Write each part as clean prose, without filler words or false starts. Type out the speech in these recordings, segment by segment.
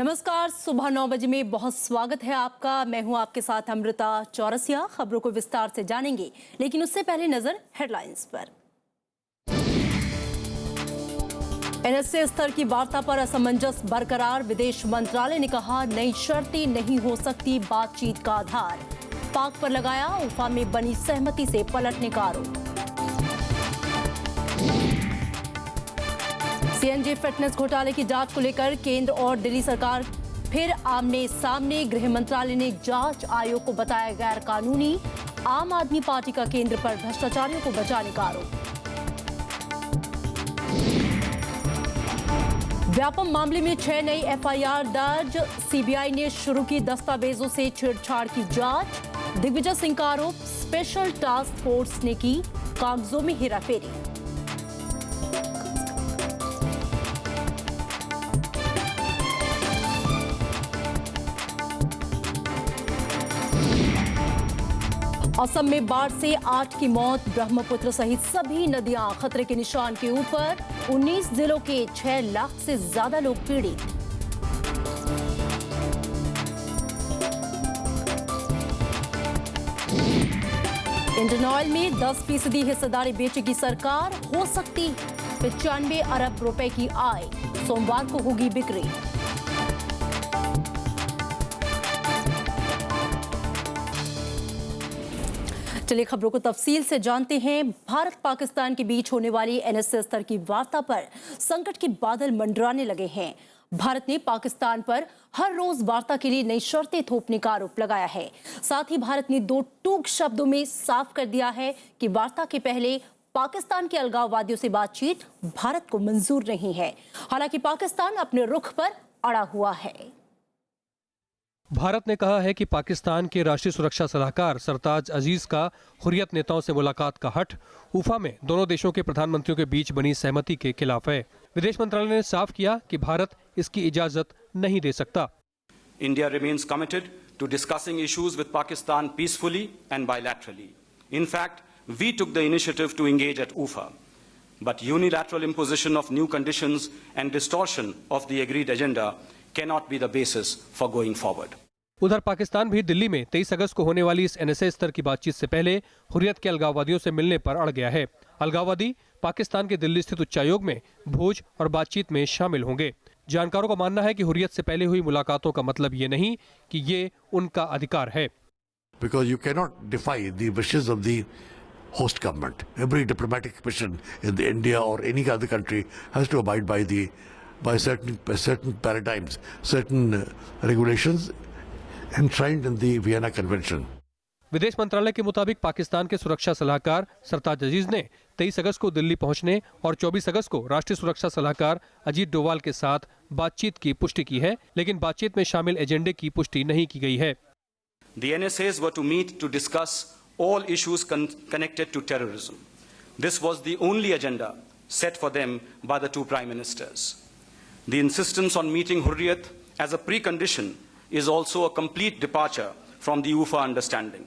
नमस्कार, सुबह 9 बजे में बहुत स्वागत है आपका। मैं हूं आपके साथ अमृता चौरसिया। खबरों को विस्तार से जानेंगे, लेकिन उससे पहले नजर हेडलाइंस पर। एनएसए स्तर की वार्ता पर असमंजस बरकरार। विदेश मंत्रालय ने कहा नई शर्तें नहीं हो सकती बातचीत का आधार। पाक पर लगाया उफा में बनी सहमति से पलटने का आरोप। सीएनजी फिटनेस घोटाले की जांच को लेकर केंद्र और दिल्ली सरकार फिर आमने सामने। गृह मंत्रालय ने जांच आयोग को बताया गैर कानूनी। आम आदमी पार्टी का केंद्र पर भ्रष्टाचारियों को बचाने का आरोप। व्यापम मामले में 6 नई एफआईआर दर्ज। सीबीआई ने शुरू की दस्तावेजों से छेड़छाड़ की जांच। दिग्विजय सिंह का आरोप स्पेशल टास्क फोर्स ने की कागजों में हेराफेरी। असम में बाढ़ से 8 की मौत। ब्रह्मपुत्र सहित सभी नदियां खतरे के निशान के ऊपर। 19 जिलों के 6 लाख से ज्यादा लोग पीड़ित। इंडियन ऑयल में 10% हिस्सेदारी बेचेगी सरकार। हो सकती 95 अरब रुपए की आय। सोमवार को होगी बिक्री। चलिए खबरों को तफसील से जानते हैं। भारत पाकिस्तान के बीच होने वाली एनएसए स्तर की वार्ता पर संकट के बादल मंडराने लगे हैं। भारत ने पाकिस्तान पर हर रोज वार्ता के लिए नई शर्तें थोपने का आरोप लगाया है। साथ ही भारत ने 2 टूक शब्दों में साफ कर दिया है कि वार्ता के पहले पाकिस्तान के अलगाववादियों से बातचीत भारत को मंजूर नहीं है। हालांकि पाकिस्तान अपने रुख पर अड़ा हुआ है। भारत ने कहा है कि पाकिस्तान के राष्ट्रीय सुरक्षा सलाहकार सरताज अजीज का हुर्रियत नेताओं से मुलाकात का हठ उफा में दोनों देशों के प्रधानमंत्रियों के बीच बनी सहमति के खिलाफ है। विदेश मंत्रालय ने साफ किया कि भारत इसकी इजाजत नहीं दे सकता। India remains committed to discussing issues with Pakistan peacefully and bilaterally. In fact, we took the initiative to engage at Ufa, but unilateral imposition of new conditions and distortion of the agreed agenda cannot be the basis for going forward. उधर पाकिस्तान भी दिल्ली में 23 अगस्त को होने वाली इस NSA स्तर की बातचीत से पहले हुर्रियत के अलगाववादियों से मिलने पर अड़ गया है। अलगाववादी पाकिस्तान के दिल्ली स्थित उच्चायोग में भोज और बातचीत में शामिल होंगे। जानकारों का मानना है कि हुर्रियत से पहले हुई मुलाकातों का मतलब ये नहीं कि ये उनका अधिकार है। Because you cannot defy the wishes of the host government. Every diplomatic mission in India or any other country has to abide by certain paradigms, certain regulations enshrined in the Vienna Convention. विदेश मंत्रालय के मुताबिक पाकिस्तान के सुरक्षा सलाहकार सरताज अजीज ने 23 अगस्त को दिल्ली पहुंचने और 24 अगस्त को राष्ट्रीय सुरक्षा सलाहकार अजीत डोवाल के साथ बातचीत की पुष्टि की है, लेकिन बातचीत में शामिल एजेंडे की पुष्टि नहीं की गई है। The NSAs were to meet to discuss all issues connected to terrorism. This was the only agenda set for them by the 2 prime ministers. The insistence on meeting Hurriyat as a precondition is also a complete departure from the UFA understanding.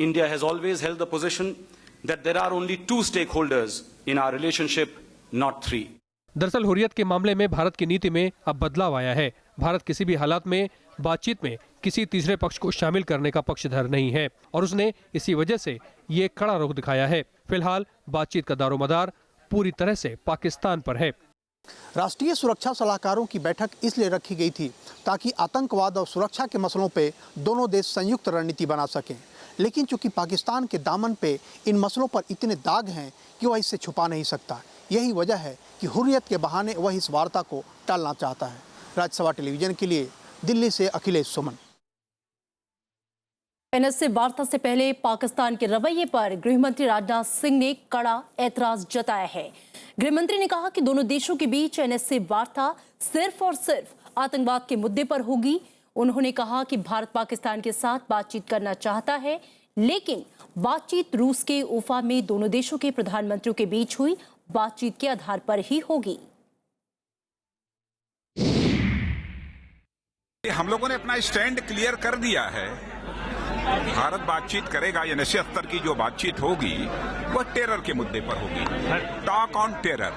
India has always held the position that there are only 2 stakeholders in our relationship, not 3. दरअसल हुर्रियत के मामले में भारत की नीति में अब बदलाव आया है। भारत किसी भी हालात में बातचीत में किसी तीसरे पक्ष को शामिल करने का पक्षधर नहीं है और उसने इसी वजह से ये कड़ा रुख दिखाया है। फिलहाल बातचीत का दारोमदार पूरी तरह से पाकिस्तान पर है। राष्ट्रीय सुरक्षा सलाहकारों की बैठक इसलिए रखी गई थी ताकि आतंकवाद और सुरक्षा के मसलों पे दोनों देश संयुक्त रणनीति बना सकें। लेकिन चूंकि पाकिस्तान के दामन पे इन मसलों पर इतने दाग हैं कि वह इससे छुपा नहीं सकता। यही वजह है कि हुर्रियत के बहाने वह इस वार्ता को टालना चाहता है। राज्यसभा टेलीविजन के लिए दिल्ली से अखिलेश सुमन। एनएसए वार्ता से पहले पाकिस्तान के रवैये पर गृहमंत्री राजनाथ सिंह ने कड़ा ऐतराज जताया है। गृहमंत्री ने कहा कि दोनों देशों के बीच एनएसए वार्ता सिर्फ और सिर्फ आतंकवाद के मुद्दे पर होगी। उन्होंने कहा कि भारत पाकिस्तान के साथ बातचीत करना चाहता है, लेकिन बातचीत रूस के उफा में दोनों देशों के प्रधानमंत्रियों के बीच हुई बातचीत के आधार पर ही होगी। हम लोगों ने अपना स्टैंड क्लियर कर दिया है। भारत बातचीत करेगा, ये एनएसए स्तर की जो बातचीत होगी वह टेरर के मुद्दे पर होगी। Talk on terror.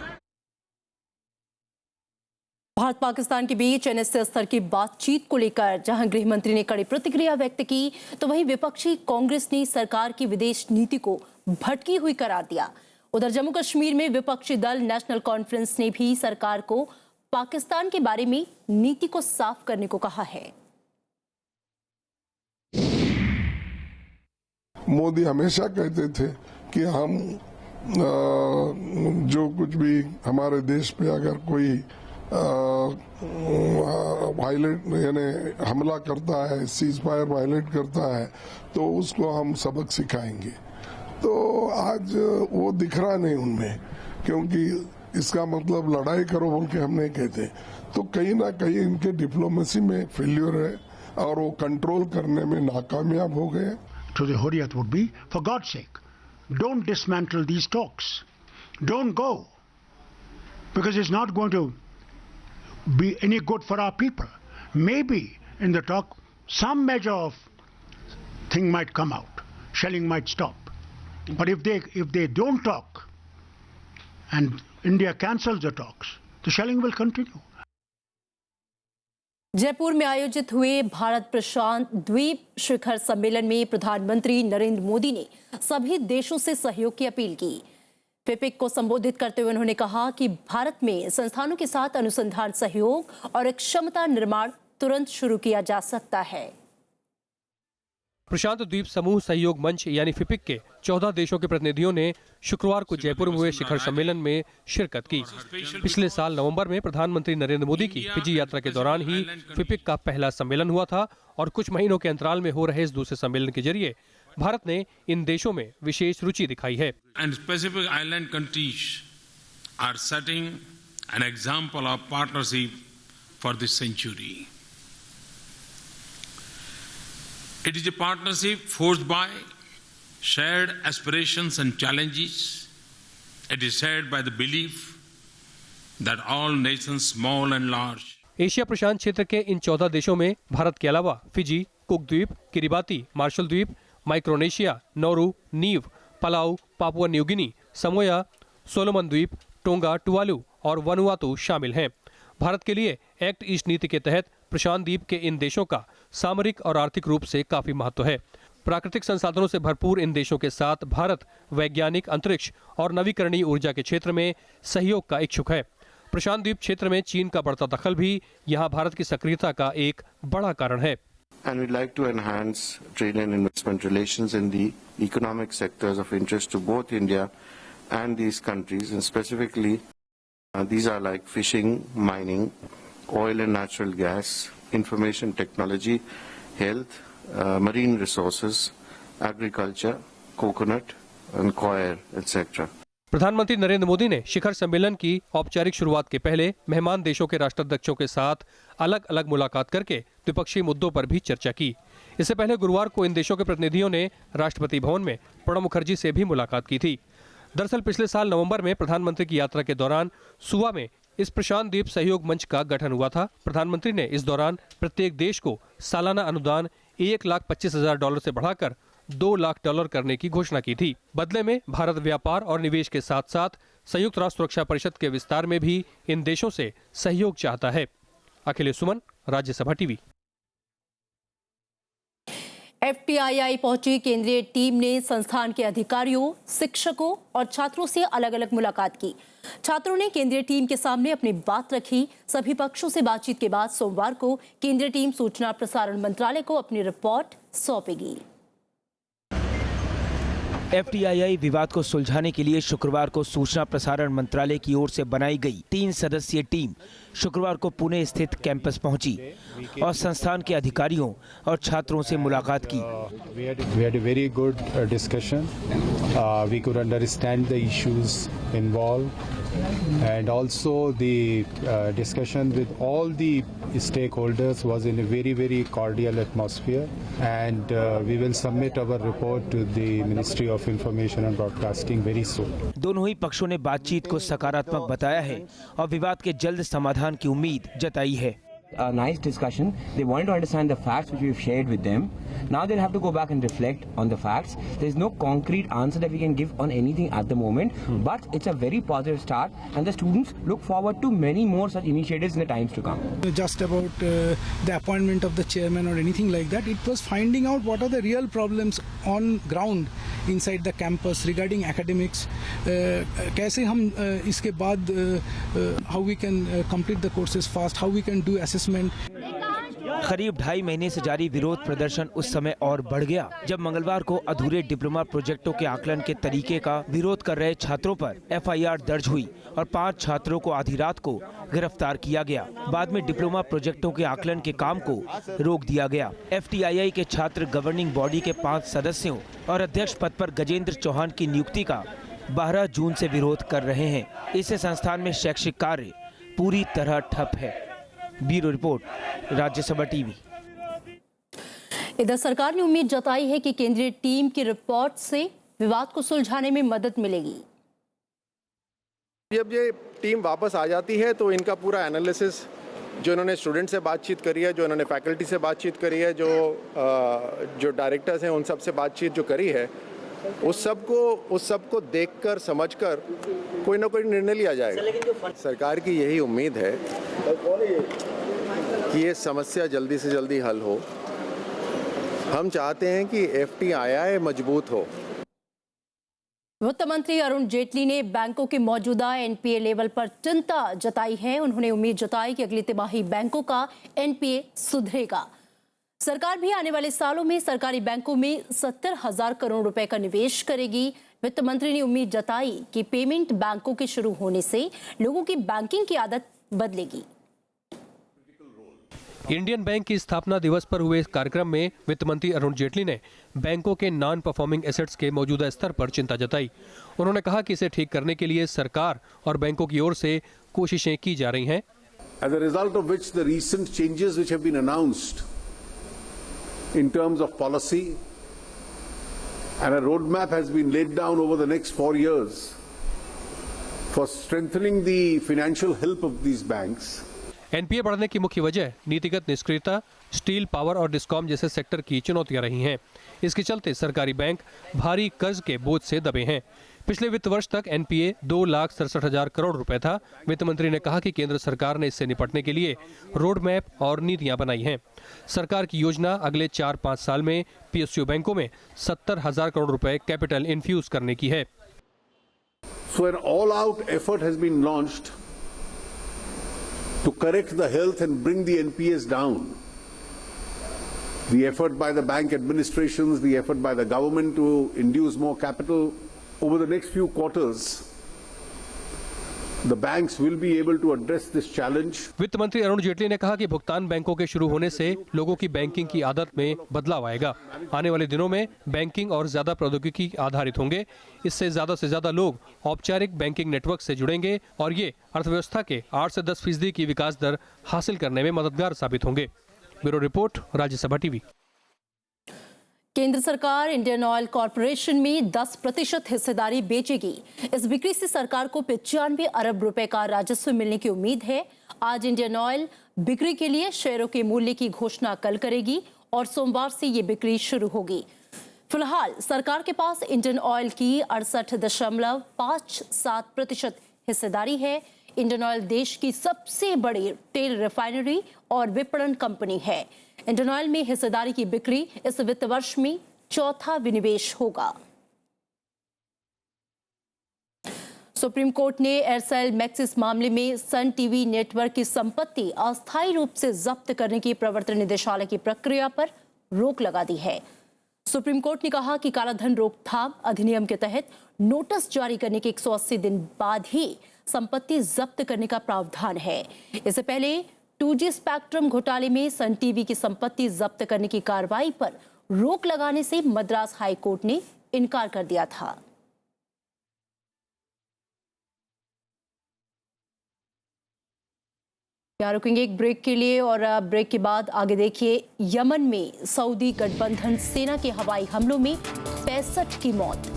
Bharat Pakistan के बीच एनएसए स्तर की बातचीत को लेकर जहां गृह मंत्री ने कड़ी प्रतिक्रिया व्यक्त की, तो वहीं विपक्षी कांग्रेस ने सरकार की विदेश नीति को भटकी हुई करार दिया। उधर जम्मू कश्मीर में विपक्षी दल नेशनल कॉन्फ्रेंस ने भी सरकार को पाकिस्तान के बारे में नीति को साफ करने को कहा है। मोदी हमेशा कहते थे कि हम जो कुछ भी हमारे देश पे अगर कोई वायलेट यानी हमला करता है, सीज फायर वायलेट करता है, तो उसको हम सबक सिखाएंगे। तो आज वो दिख रहा नहीं उनमें, क्योंकि इसका मतलब लड़ाई करो बोल के हम नहीं कहते। तो कहीं ना कहीं इनके डिप्लोमेसी में फेल्यूर है और वो कंट्रोल करने में नाकामयाब हो गए। To the Hurriyat would be, for God's sake, don't dismantle these talks. Don't go. Because it's not going to be any good for our people. Maybe in the talk, some measure of thing might come out. Shelling might stop. But if they don't talk and India cancels the talks, the shelling will continue. Jaipur में आयोजित हुए भारत प्रशांत द्वीप शिखर सम्मेलन में प्रधानमंत्री नरेंद्र मोदी ने सभी देशों से सहयोग की अपील की। फिपिक को संबोधित करते हुए उन्होंने कहा कि भारत में संस्थानों के साथ अनुसंधान सहयोग और क्षमता निर्माण तुरंत शुरू किया जा सकता है। प्रशांत द्वीप समूह सहयोग मंच यानी फिपिक के 14 देशों के प्रतिनिधियों ने शुक्रवार को जयपुर में हुए शिखर सम्मेलन में शिरकत की। पिछले साल नवंबर में प्रधानमंत्री नरेंद्र मोदी की फिजी यात्रा के दौरान ही फिपिक का पहला सम्मेलन हुआ था और कुछ महीनों के अंतराल में हो रहे इस दूसरे सम्मेलन के जरिए भारत ने इन देशों में विशेष रुचि दिखाई है। And specific island countries are setting an example of partnership for this century. It is a partnership forged by shared aspirations and challenges. It is shared by the belief that all nations, small and large, Asia प्रशांत क्षेत्र के इन 14 देशों में भारत के अलावा Fiji, Cook द्वीप, Kiribati, Marshall द्वीप, Micronesia, Nauru, Niue, Palau, Papua New Guinea, Samoa, Solomon द्वीप, टोंगा, टुवालू और वनुआतू शामिल हैं। भारत के लिए एक्ट ईस्ट नीति के तहत प्रशांत द्वीप के इन देशों का सामरिक और आर्थिक रूप से काफी महत्व है। प्राकृतिक संसाधनों से भरपूर इन देशों के साथ भारत वैज्ञानिक, अंतरिक्ष और नवीकरणीय ऊर्जा के क्षेत्र में सहयोग का इच्छुक है। प्रशांत द्वीप क्षेत्र में चीन का बढ़ता दखल भी यहाँ भारत की सक्रियता का एक बड़ा कारण है। And we'd like to enhance trade and investment relations in the economic sectors of interest to both India and these countries, and specifically these are like fishing, mining, oil and natural gas, information technology, health, marine resources, agriculture, coconut and coir, etc. प्रधानमंत्री नरेंद्र मोदी ने शिखर सम्मेलन की औपचारिक शुरुआत के पहले मेहमान देशों के राष्ट्राध्यक्षों के साथ अलग अलग मुलाकात करके द्विपक्षीय मुद्दों पर भी चर्चा की। इससे पहले गुरुवार को इन देशों के प्रतिनिधियों ने राष्ट्रपति भवन में प्रणब मुखर्जी से भी मुलाकात की थी। दरअसल पिछले साल नवंबर में प्रधानमंत्री की यात्रा के दौरान सुवा में इस प्रशांत द्वीप सहयोग मंच का गठन हुआ था। प्रधानमंत्री ने इस दौरान प्रत्येक देश को सालाना अनुदान $1,25,000 से बढ़ाकर $2 लाख करने की घोषणा की थी। बदले में भारत व्यापार और निवेश के साथ साथ संयुक्त राष्ट्र सुरक्षा परिषद के विस्तार में भी इन देशों से सहयोग चाहता है। अखिलेश सुमन, राज्यसभा टीवी। FTII पहुंची केंद्रीय टीम ने संस्थान के अधिकारियों, शिक्षकों और छात्रों से अलग अलग मुलाकात की। छात्रों ने केंद्रीय टीम के सामने अपनी बात रखी। सभी पक्षों से बातचीत के बाद सोमवार को केंद्रीय टीम सूचना प्रसारण मंत्रालय को अपनी रिपोर्ट सौंपेगी। FTII विवाद को सुलझाने के लिए शुक्रवार को सूचना प्रसारण मंत्रालय की ओर से बनाई गई 3 सदस्यीय टीम शुक्रवार को पुणे स्थित कैंपस पहुंची और संस्थान के अधिकारियों और छात्रों से मुलाकात की। We had a very good discussion. We could understand the issues involved, and also the discussion with all the stakeholders was in a very cordial atmosphere. And we will submit our report to the Ministry of Information and Broadcasting very soon. दोनों ही पक्षों ने बातचीत को सकारात्मक बताया है और विवाद के जल्द समाधान की उम्मीद जताई है। a nice discussion. They wanted to understand the facts which we've shared with them. Now they'll have to go back and reflect on the facts. There's no concrete answer that we can give on anything at the moment, but it's a very positive start, and the students look forward to many more such initiatives in the times to come. Just about the appointment of the chairman or anything like that, it was finding out what are the real problems on ground inside the campus regarding academics. कैसे हम इसके बाद how we can complete the courses fast, how we can do assessment. करीब 2.5 महीने से जारी विरोध प्रदर्शन उस समय और बढ़ गया जब मंगलवार को अधूरे डिप्लोमा प्रोजेक्टों के आकलन के तरीके का विरोध कर रहे छात्रों पर FIR दर्ज हुई और 5 छात्रों को आधी रात को गिरफ्तार किया गया। बाद में डिप्लोमा प्रोजेक्टों के आकलन के काम को रोक दिया गया। FTII के छात्र गवर्निंग बॉडी के 5 सदस्यों और अध्यक्ष पद पर गजेंद्र चौहान की नियुक्ति का 12 जून से विरोध कर रहे हैं। इससे संस्थान में शैक्षिक कार्य पूरी तरह ठप है। Bureau report, Rajya Sabha TV. इधर सरकार ने उम्मीद जताई है कि केंद्रीय टीम की रिपोर्ट से विवाद को सुलझाने में मदद मिलेगी। जब ये टीम वापस आ जाती है तो इनका पूरा एनालिसिस, जो इन्होंने स्टूडेंट से बातचीत करी है, जो इन्होंने फैकल्टी से बातचीत करी है, जो डायरेक्टर्स हैं उन सब से बातचीत जो करी है, उस सब को देखकर समझकर कोई ना कोई निर्णय लिया जाएगा। सरकार की यही उम्मीद है कि ये समस्या जल्दी से जल्दी हल हो। हम चाहते हैं कि FTII मजबूत हो। वित्त मंत्री अरुण जेटली ने बैंकों के मौजूदा NPA लेवल पर चिंता जताई है। उन्होंने उम्मीद जताई कि अगली तिमाही बैंकों का NPA सुधरेगा। सरकार भी आने वाले सालों में सरकारी बैंकों में 70,000 करोड़ रुपए का निवेश करेगी। वित्त मंत्री ने उम्मीद जताई कि पेमेंट बैंकों के शुरू होने से लोगों की बैंकिंग की आदत बदलेगी। इंडियन बैंक की स्थापना दिवस पर हुए कार्यक्रम में वित्त मंत्री अरुण जेटली ने बैंकों के नॉन परफॉर्मिंग एसेट्स के मौजूदा स्तर पर चिंता जताई। उन्होंने कहा कि इसे ठीक करने के लिए सरकार और बैंकों की ओर से कोशिशें की जा रही हैं। As a result of which the recent changes which have been announced in terms of policy and a roadmap has been laid down over the next 4 years for strengthening the financial health of these banks. NPA बढ़ने की मुख्य वजह नीतिगत निष्क्रियता, steel, power और discom जैसे sector की चुनौतियां रही हैं। इसके चलते सरकारी बैंक भारी कर्ज के बोझ से दबे हैं। पिछले वित्त वर्ष तक NPA 2,67,000 करोड़ रुपए था। वित्त मंत्री ने कहा कि केंद्र सरकार ने इससे निपटने के लिए रोड मैप और नीतियां बनाई हैं। सरकार की योजना अगले 4-5 साल में PSU बैंकों में 70,000 करोड़ रुपए कैपिटल इन्फ्यूज करने की है। So an all-out effort has been launched to correct the health and bring the NPAs down. The effort by the bank administrations, the effort by the government to induce more capital over the next few quarters, the banks will be able to address this challenge. वित्त मंत्री अरुण जेटली ने कहा कि भुगतान बैंकों के शुरू होने से लोगों की बैंकिंग की आदत में बदलाव आएगा। आने वाले दिनों में बैंकिंग और ज्यादा प्रौद्योगिकी आधारित होंगे। इससे ज्यादा से ज्यादा लोग औपचारिक बैंकिंग नेटवर्क से जुड़ेंगे और ये अर्थव्यवस्था के 8 से 10% की विकास दर हासिल करने में मददगार साबित होंगे। Bureau report, Rajya Sabha TV. केंद्र सरकार इंडियन ऑयल कॉरपोरेशन में 10% हिस्सेदारी बेचेगी। इस बिक्री से सरकार को 95 अरब रुपए का राजस्व मिलने की उम्मीद है। आज इंडियन ऑयल बिक्री के लिए शेयरों के मूल्य की घोषणा कल करेगी और सोमवार से ये बिक्री शुरू होगी। फिलहाल सरकार के पास इंडियन ऑयल की 68.57% हिस्सेदारी है। इंडियन ऑयल देश की सबसे बड़ी तेल रिफाइनरी और विपणन कंपनी है। इंडियन ऑयल में हिस्सेदारी की बिक्री इस वित्त वर्ष में चौथा विनिवेश होगा। सुप्रीम कोर्ट ने एयरसेल मैक्सिस मामले में सन टीवी नेटवर्क की संपत्ति अस्थायी रूप से जब्त करने की प्रवर्तन निदेशालय की प्रक्रिया पर रोक लगा दी है। सुप्रीम कोर्ट ने कहा कि कालाधन रोकथाम अधिनियम के तहत नोटिस जारी करने के 180 दिन बाद ही संपत्ति जब्त करने का प्रावधान है। इससे पहले 2G स्पेक्ट्रम घोटाले में सन टीवी की संपत्ति जब्त करने की कार्रवाई पर रोक लगाने से मद्रास हाई कोर्ट ने इनकार कर दिया था। यहाँ रुकेंगे एक ब्रेक के लिए और ब्रेक के बाद आगे देखिए, यमन में सऊदी गठबंधन सेना के हवाई हमलों में 65 की मौत।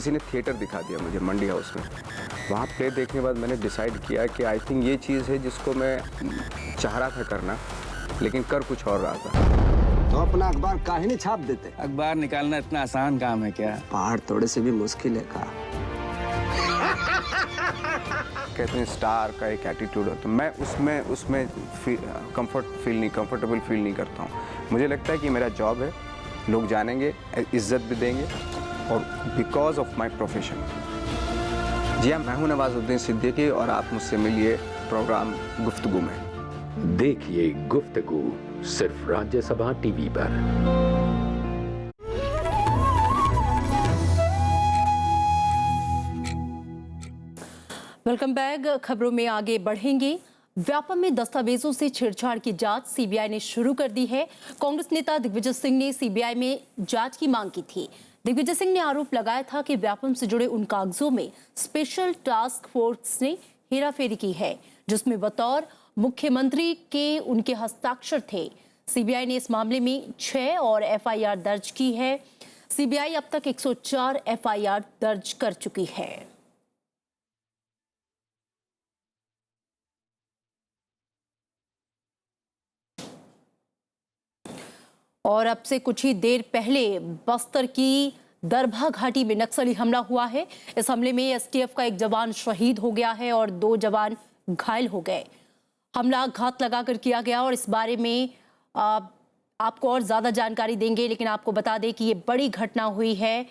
किसी ने थिएटर दिखा दिया मुझे मंडी हाउस में। वहाँ प्ले देखने के बाद मैंने डिसाइड किया कि आई थिंक ये चीज़ है जिसको मैं चाह रहा था करना, लेकिन कर कुछ और रहा था। तो अपना अखबार काहे नहीं छाप देते? अखबार निकालना इतना आसान काम है क्या? पहाड़ तोड़े से भी मुश्किल है का। कहते हैं स्टार का एक एटीट्यूड होता है, मैं उसमें कंफर्टेबल फील नहीं करता हूँ। मुझे लगता है कि मेरा जॉब है, लोग जानेंगे, इज्जत भी देंगे, और बिकॉज ऑफ माई प्रोफेशन। जी हाँ, मैं हूँ नवाजुद्दीन सिद्दीकी और आप मुझसे मिलिए प्रोग्राम गुफ्तगू में। देखिए गुफ्तगू सिर्फ राज्यसभा टीवी पर। Welcome back. खबरों में आगे बढ़ेंगे। व्यापम में दस्तावेजों से छेड़छाड़ की जांच सीबीआई ने शुरू कर दी है। कांग्रेस नेता दिग्विजय सिंह ने सीबीआई में जांच की मांग की थी। दिग्विजय सिंह ने आरोप लगाया था कि व्यापम से जुड़े उन कागजों में स्पेशल टास्क फोर्स ने हेराफेरी की है, जिसमें बतौर मुख्यमंत्री के उनके हस्ताक्षर थे। सीबीआई ने इस मामले में 6 और एफआईआर दर्ज की है। सीबीआई अब तक 104 एफआईआर दर्ज कर चुकी है। और अब से कुछ ही देर पहले बस्तर की दरभा घाटी में नक्सली हमला हुआ है। इस हमले में एसटीएफ का एक जवान शहीद हो गया है और 2 जवान घायल हो गए। हमला घात लगाकर किया गया और इस बारे में आपको और ज्यादा जानकारी देंगे, लेकिन आपको बता दें कि ये बड़ी घटना हुई है।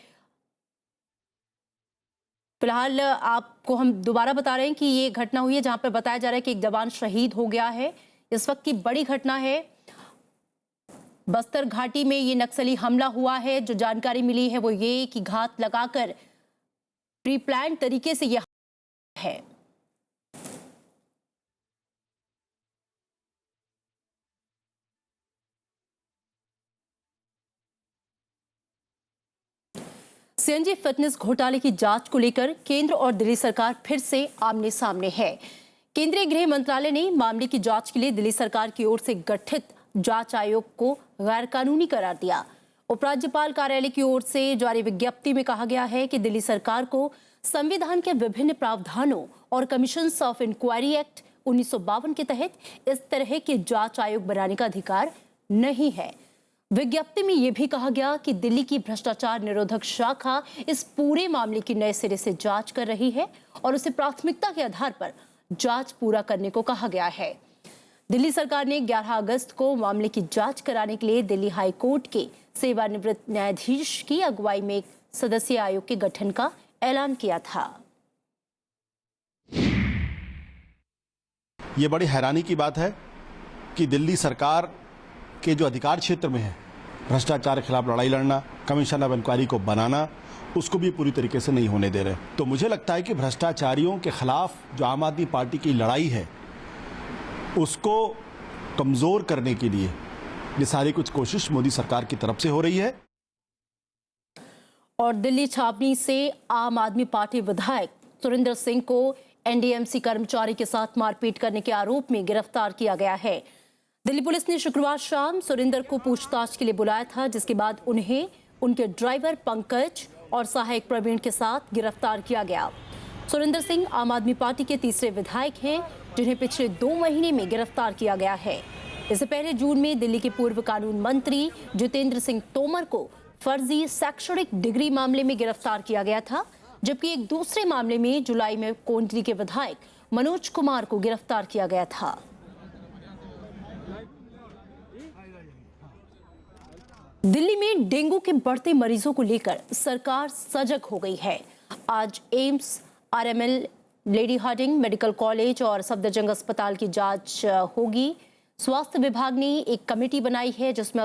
फिलहाल आपको हम दोबारा बता रहे हैं कि ये घटना हुई है जहां पर बताया जा रहा है कि एक जवान शहीद हो गया है। इस वक्त की बड़ी घटना है। बस्तर घाटी में ये नक्सली हमला हुआ है। जो जानकारी मिली है वो ये कि घात लगाकर प्री प्लान तरीके से यह है। सीएनजी फिटनेस घोटाले की जांच को लेकर केंद्र और दिल्ली सरकार फिर से आमने सामने है। केंद्रीय गृह मंत्रालय ने मामले की जांच के लिए दिल्ली सरकार की ओर से गठित जांच आयोग को गैर कानूनी करार दिया। उपराज्यपाल कार्यालय की ओर से जारी विज्ञप्ति में कहा गया है कि दिल्ली सरकार को संविधान के विभिन्न प्रावधानों और कमीशंस ऑफ इंक्वायरी एक्ट 1952 के तहत इस तरह के जांच आयोग बनाने का अधिकार नहीं है। विज्ञप्ति में यह भी कहा गया कि दिल्ली की भ्रष्टाचार निरोधक शाखा इस पूरे मामले की नए सिरे से जांच कर रही है और उसे प्राथमिकता के आधार पर जांच पूरा करने को कहा गया है। दिल्ली सरकार ने 11 अगस्त को मामले की जांच कराने के लिए दिल्ली हाई कोर्ट के सेवानिवृत्त न्यायाधीश की अगुवाई में एक सदस्यीय आयोग के गठन का ऐलान किया था। ये बड़ी हैरानी की बात है कि दिल्ली सरकार के जो अधिकार क्षेत्र में है, भ्रष्टाचार के खिलाफ लड़ाई लड़ना, कमीशन ऑफ इंक्वायरी को बनाना, उसको भी पूरी तरीके से नहीं होने दे रहे। तो मुझे लगता है कि भ्रष्टाचारियों के खिलाफ जो आम आदमी पार्टी की लड़ाई है उसको कमजोर करने के लिए ये सारी कुछ कोशिश मोदी सरकार की तरफ से हो रही है। और दिल्ली छावनी से आम आदमी पार्टी विधायक सुरेंद्र सिंह को एनडीएमसी कर्मचारी के साथ मारपीट करने के आरोप में गिरफ्तार किया गया है। दिल्ली पुलिस ने शुक्रवार शाम सुरेंद्र को पूछताछ के लिए बुलाया था, जिसके बाद उन्हें उनके ड्राइवर पंकज और सहायक प्रवीण के साथ गिरफ्तार किया गया। सुरेंद्र सिंह आम आदमी पार्टी के तीसरे विधायक हैं जिन्हें पिछले 2 महीने में गिरफ्तार किया गया है। इससे पहले जून में दिल्ली के पूर्व कानून मंत्री जितेंद्र सिंह तोमर को फर्जी शैक्षणिक डिग्री मामले में गिरफ्तार किया गया था, जबकि एक दूसरे मामले में जुलाई में कोंडली के विधायक मनोज कुमार को गिरफ्तार किया गया था। दिल्ली में डेंगू के बढ़ते मरीजों को लेकर सरकार सजग हो गई है। आज AIIMS, RML, Lady Hardinge medical college और सफदरजंग अस्पताल की जांच होगी। स्वास्थ्य विभाग ने एक कमेटी बनाई है जिसमें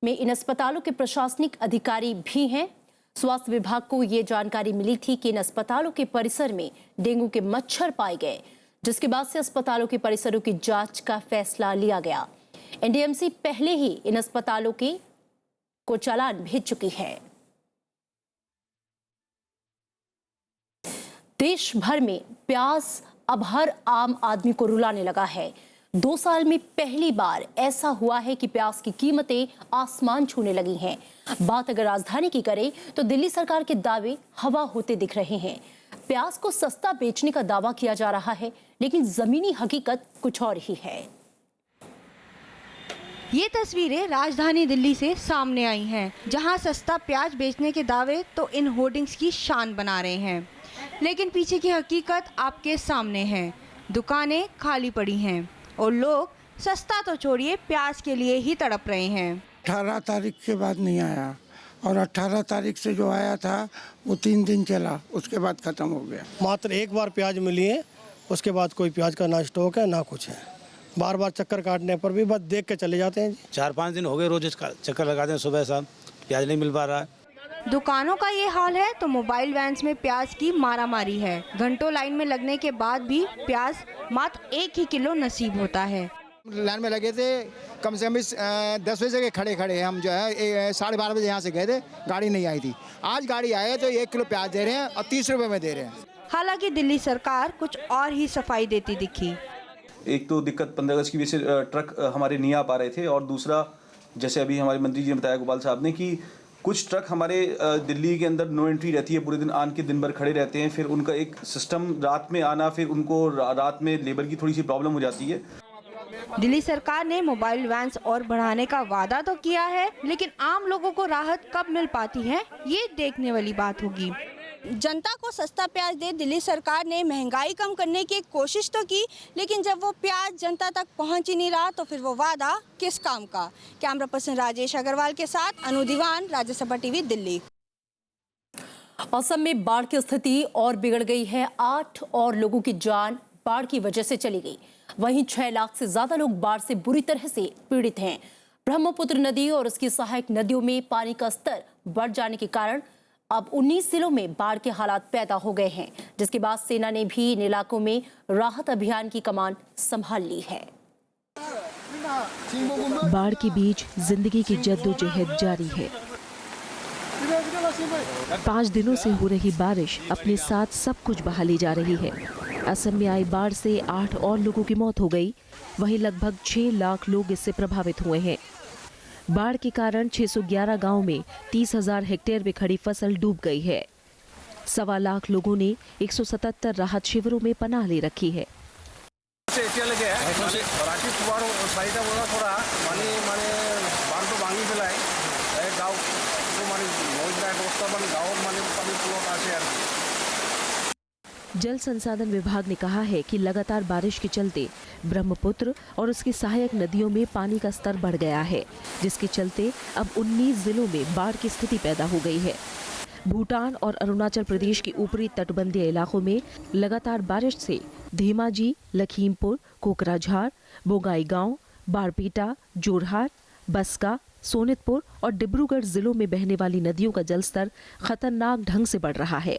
इन अस्पतालों के प्रशासनिक अधिकारी भी हैं। स्वास्थ्य विभाग को ये जानकारी मिली थी कि इन अस्पतालों के परिसर में डेंगू के मच्छर पाए गए, जिसके बाद से अस्पतालों के परिसरों की जांच का फैसला लिया गया। एनडीएमसी पहले ही इन अस्पतालों को चालान भेज चुकी है। देश भर में प्याज अब हर आम आदमी को रुलाने लगा है। 2 साल में पहली बार ऐसा हुआ है कि प्याज की कीमतें आसमान छूने लगी हैं। बात अगर राजधानी की करें तो दिल्ली सरकार के दावे हवा होते दिख रहे हैं। प्याज को सस्ता बेचने का दावा किया जा रहा है, लेकिन जमीनी हकीकत कुछ और ही है। ये तस्वीरें राजधानी दिल्ली से सामने आई हैं, जहां सस्ता प्याज बेचने के दावे तो इन होर्डिंग्स की शान बना रहे हैं, लेकिन पीछे की हकीकत आपके सामने है। दुकानें खाली पड़ी हैं और लोग सस्ता तो छोड़िए प्याज के लिए ही तड़प रहे हैं। 18 तारीख के बाद नहीं आया और 18 तारीख से जो आया था वो 3 दिन चला, उसके बाद ख़त्म हो गया। मात्र एक बार प्याज मिली है, उसके बाद कोई प्याज का ना स्टॉक है ना कुछ है। बार बार चक्कर काटने पर भी बस देख के चले जाते हैं। 4-5 दिन हो गए रोज इसका चक्कर लगाते हैं, सुबह शाम प्याज नहीं मिल पा रहा है। दुकानों का ये हाल है तो मोबाइल वैन्स में प्याज की मारामारी है। घंटों लाइन में लगने के बाद भी प्याज मात्र 1 ही किलो नसीब होता है। लाइन में लगे थे, कम से कम 10 बजे के खड़े हम जो है 12:30 बजे यहाँ से गए थे, गाड़ी नहीं आई थी। आज गाड़ी आए तो 1 किलो प्याज दे रहे हैं और 30 रुपए में दे रहे हैं। हालांकि दिल्ली सरकार कुछ और ही सफाई देती दिखी। एक तो दिक्कत 15 अगस्त की वजह से ट्रक हमारे नहीं आ पा रहे थे, और दूसरा जैसे अभी हमारे मंत्री जी ने बताया, गोपाल साहब ने, कि कुछ ट्रक हमारे दिल्ली के अंदर नो एंट्री रहती है, पूरे दिन आन के दिन भर खड़े रहते हैं। फिर उनका एक सिस्टम रात में आना, फिर उनको रात में लेबर की थोड़ी सी प्रॉब्लम हो जाती है। दिल्ली सरकार ने मोबाइल वैन्स और बढ़ाने का वादा तो किया है, लेकिन आम लोगों को राहत कब मिल पाती है ये देखने वाली बात होगी। जनता को सस्ता प्याज दे दिल्ली सरकार ने महंगाई कम करने की कोशिश तो की, लेकिन जब वो प्याज जनता तक पहुंच ही नहीं रहा तो फिर वो वादा किस काम का। कैमरा पर्सन राजेश अग्रवाल के साथ अनु दीवान, राज्यसभा टीवी, दिल्ली। असम में बाढ़ की स्थिति और बिगड़ गई है। 8 और लोगों की जान बाढ़ की वजह से चली गई। वहीं 6 लाख से ज्यादा लोग बाढ़ से बुरी तरह से पीड़ित हैं। ब्रह्मपुत्र नदी और उसकी सहायक नदियों में पानी का स्तर बढ़ जाने के कारण अब 19 जिलों में बाढ़ के हालात पैदा हो गए हैं, जिसके बाद सेना ने भी इन इलाकों में राहत अभियान की कमान संभाल ली है। बाढ़ के बीच जिंदगी की जद्दोजहद जारी है। 5 दिनों से हो रही बारिश अपने साथ सब कुछ बहा ले जा रही है। असम में आई बाढ़ से 8 और लोगों की मौत हो गई, वहीं लगभग 6 लाख लोग इससे प्रभावित हुए हैं। बाढ़ के कारण 611 गांव में 30,000 हेक्टेयर में खड़ी फसल डूब गई है। 1.25 लाख लोगों ने 177 राहत शिविरों में पनाह ले रखी है। जल संसाधन विभाग ने कहा है कि लगातार बारिश के चलते ब्रह्मपुत्र और उसकी सहायक नदियों में पानी का स्तर बढ़ गया है, जिसके चलते अब 19 जिलों में बाढ़ की स्थिति पैदा हो गई है। भूटान और अरुणाचल प्रदेश के ऊपरी तटबंधीय इलाकों में लगातार बारिश से धेमाजी, लखीमपुर, कोकराझार, बोंगाईगांव, बारपेटा, जोरहाट, बसका, सोनितपुर और डिब्रूगढ़ जिलों में बहने वाली नदियों का जलस्तर खतरनाक ढंग से बढ़ रहा है।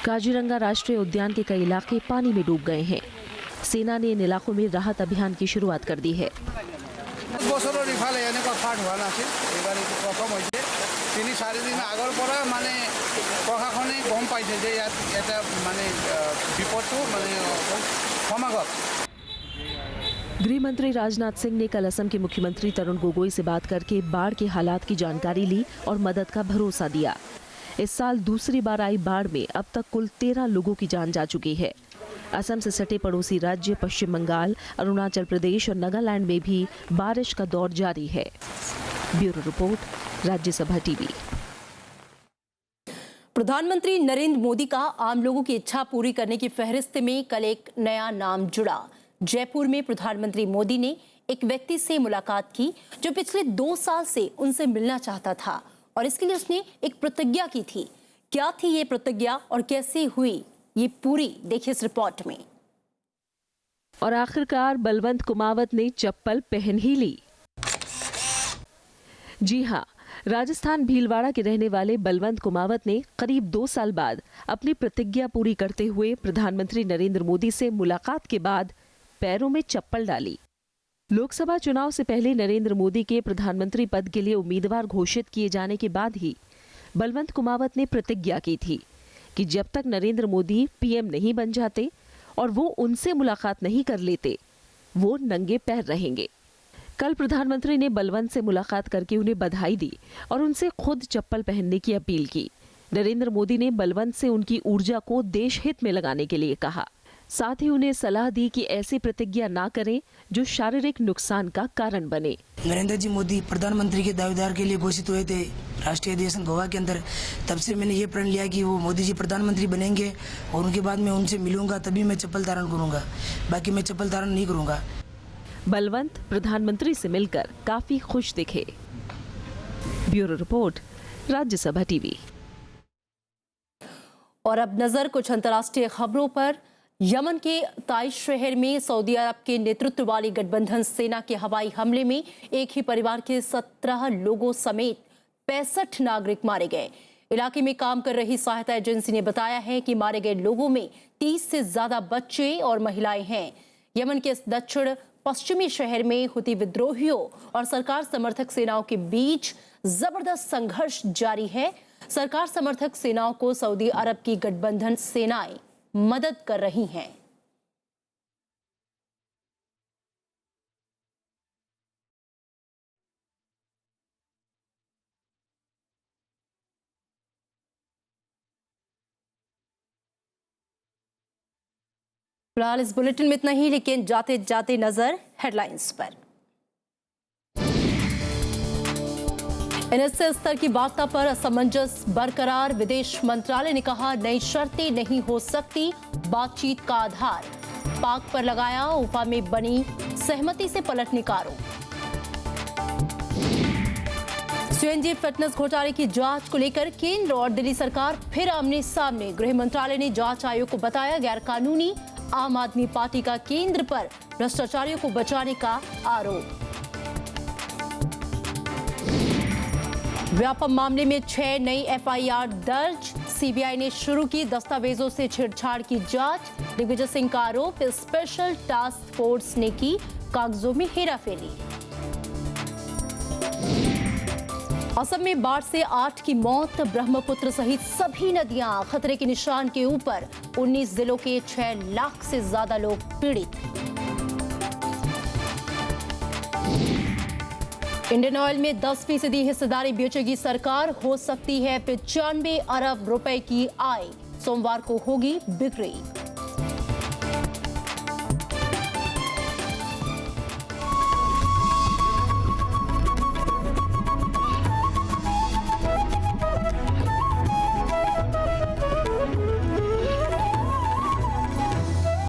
काजीरंगा राष्ट्रीय उद्यान के कई इलाके पानी में डूब गए हैं। सेना ने इन इलाकों में राहत अभियान की शुरुआत कर दी है। गृह मंत्री राजनाथ सिंह ने कल असम के मुख्यमंत्री तरुण गोगोई से बात करके बाढ़ के हालात की जानकारी ली और मदद का भरोसा दिया। इस साल दूसरी बार आई बाढ़ में अब तक कुल 13 लोगों की जान जा चुकी है। असम से सटे पड़ोसी राज्य पश्चिम बंगाल, अरुणाचल प्रदेश और नागालैंड में भी बारिश का दौर जारी है। Bureau report, Rajya Sabha TV. प्रधानमंत्री नरेंद्र मोदी का आम लोगों की इच्छा पूरी करने की फहरिस्त में कल एक नया नाम जुड़ा। जयपुर में प्रधानमंत्री मोदी ने एक व्यक्ति से मुलाकात की जो पिछले 2 साल से उनसे मिलना चाहता था, और इसके लिए उसने एक प्रतिज्ञा की थी। क्या थी ये प्रतिज्ञा और कैसे हुई ये पूरी देखिए इस रिपोर्ट में। और आखिरकार बलवंत कुमावत ने चप्पल पहन ही ली। जी हाँ, राजस्थान भीलवाड़ा के रहने वाले बलवंत कुमावत ने करीब 2 साल बाद अपनी प्रतिज्ञा पूरी करते हुए प्रधानमंत्री नरेंद्र मोदी से मुलाकात के बाद पैरों में चप्पल डाली। लोकसभा चुनाव से पहले नरेंद्र मोदी के प्रधानमंत्री पद के लिए उम्मीदवार घोषित किए जाने के बाद ही बलवंत कुमावत ने प्रतिज्ञा की थी कि जब तक नरेंद्र मोदी पीएम नहीं बन जाते और वो उनसे मुलाकात नहीं कर लेते, वो नंगे पैर रहेंगे। कल प्रधानमंत्री ने बलवंत से मुलाकात करके उन्हें बधाई दी और उनसे खुद चप्पल पहनने की अपील की। नरेंद्र मोदी ने बलवंत से उनकी ऊर्जा को देश हित में लगाने के लिए कहा। साथ ही उन्हें सलाह दी कि ऐसी प्रतिज्ञा ना करें जो शारीरिक नुकसान का कारण बने। नरेंद्र जी मोदी प्रधानमंत्री के दावेदार के लिए घोषित हुए थे राष्ट्रीय अधिवेशन गोवा के अंदर। तब से मैंने ये प्रण लिया कि वो मोदी जी प्रधानमंत्री बनेंगे और उनके बाद मैं उनसे मिलूंगा, तभी मैं चप्पल धारण करूंगा, बाकी मैं चप्पल धारण नहीं करूंगा। बलवंत प्रधानमंत्री से मिलकर काफी खुश दिखे। Bureau report, Rajya Sabha TV. और अब नजर कुछ अंतर्राष्ट्रीय खबरों पर। यमन के ताइश शहर में सऊदी अरब के नेतृत्व वाली गठबंधन सेना के हवाई हमले में एक ही परिवार के 17 लोगों समेत 65 नागरिक मारे गए। इलाके में काम कर रही सहायता एजेंसी ने बताया है कि मारे गए लोगों में 30 से ज्यादा बच्चे और महिलाएं हैं। यमन के दक्षिण पश्चिमी शहर में हुती विद्रोहियों और सरकार समर्थक सेनाओं के बीच जबरदस्त संघर्ष जारी है। सरकार समर्थक सेनाओं को सऊदी अरब की गठबंधन सेनाएं मदद कर रही हैं। फिलहाल इस बुलेटिन में इतना ही, लेकिन जाते जाते नजर हेडलाइंस पर। एनएसएस स्तर की वार्ता पर असमंजस बरकरार। विदेश मंत्रालय ने कहा नई शर्तें नहीं हो सकती बातचीत का आधार। पाक पर लगाया उफा में बनी सहमति से पलटने का आरोप। सीएनजी फिटनेस घोटाले की जांच को लेकर केंद्र और दिल्ली सरकार फिर आमने सामने। गृह मंत्रालय ने जांच आयोग को बताया गैरकानूनी। आम आदमी पार्टी का केंद्र पर भ्रष्टाचारियों को बचाने का आरोप। व्यापम मामले में 6 नई एफआईआर दर्ज। सीबीआई ने शुरू की दस्तावेजों से छेड़छाड़ की जांच। दिग्विजय सिंह का आरोप, स्पेशल टास्क फोर्स ने की कागजों में हेराफेरी। असम में बाढ़ से 8 की मौत। ब्रह्मपुत्र सहित सभी नदियां खतरे के निशान के ऊपर। 19 जिलों के 6 लाख से ज्यादा लोग पीड़ित। इंडियन ऑयल में 10% हिस्सेदारी बेचेगी सरकार। हो सकती है 95 अरब रुपए की आय। सोमवार को होगी बिक्री।